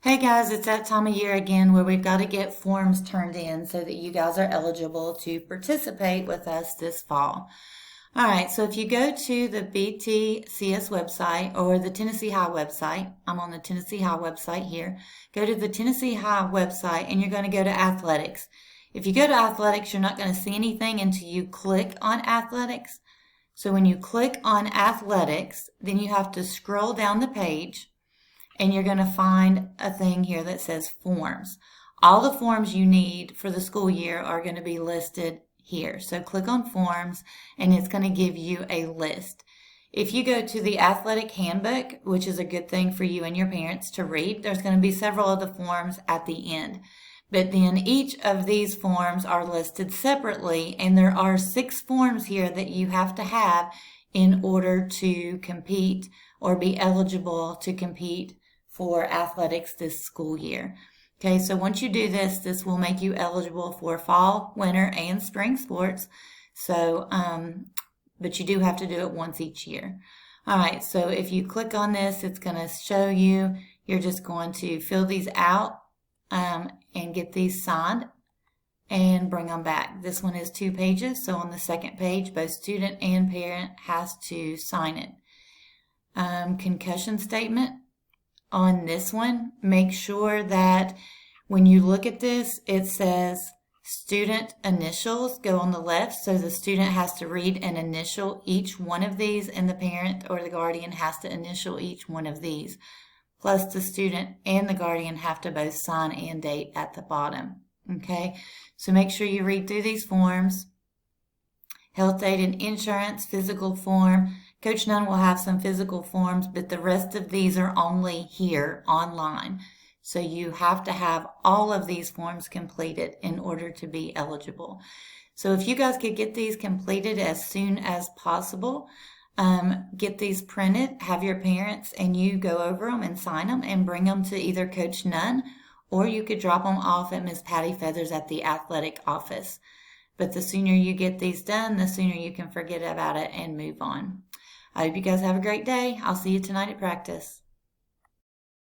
Hey guys, it's that time of year again where we've got to get forms turned in so that you guys are eligible to participate with us this fall. All right, so if you go to the BTCS website or the Tennessee High website, I'm on the Tennessee High website here. Go to the Tennessee High website and you're going to go to athletics. If you go to athletics, you're not going to see anything until you click on athletics. So when you click on athletics, then you have to scroll down the page and you're going to find a thing here that says forms. All the forms you need for the school year are going to be listed here. So click on forms and it's going to give you a list. If you go to the athletic handbook, which is a good thing for you and your parents to read, there's going to be several of the forms at the end. But then each of these forms are listed separately, and there are 6 forms here that you have to have in order to compete or be eligible to compete for athletics this school year. Okay, so once you do this, this will make you eligible for fall, winter, and spring sports. So, but you do have to do it once each year. All right, so if you click on this, it's going to show you. You're just going to fill these out and get these signed and bring them back. This one is 2 pages, so on the second page, both student and parent has to sign it. Concussion statement. On this one, make sure that when you look at this, it says student initials go on the left, so the student has to read and initial each one of these, and the parent or the guardian has to initial each one of these. Plus the student and the guardian have to both sign and date at the bottom. Okay, so make sure you read through these forms. Health aid and insurance, physical form. Coach Nunn will have some physical forms, but the rest of these are only here online. So you have to have all of these forms completed in order to be eligible. So if you guys could get these completed as soon as possible, get these printed, have your parents and you go over them and sign them and bring them to either Coach Nunn, or you could drop them off at Miss Patty Feathers at the athletic office. But the sooner you get these done, the sooner you can forget about it and move on. I hope you guys have a great day. I'll see you tonight at practice.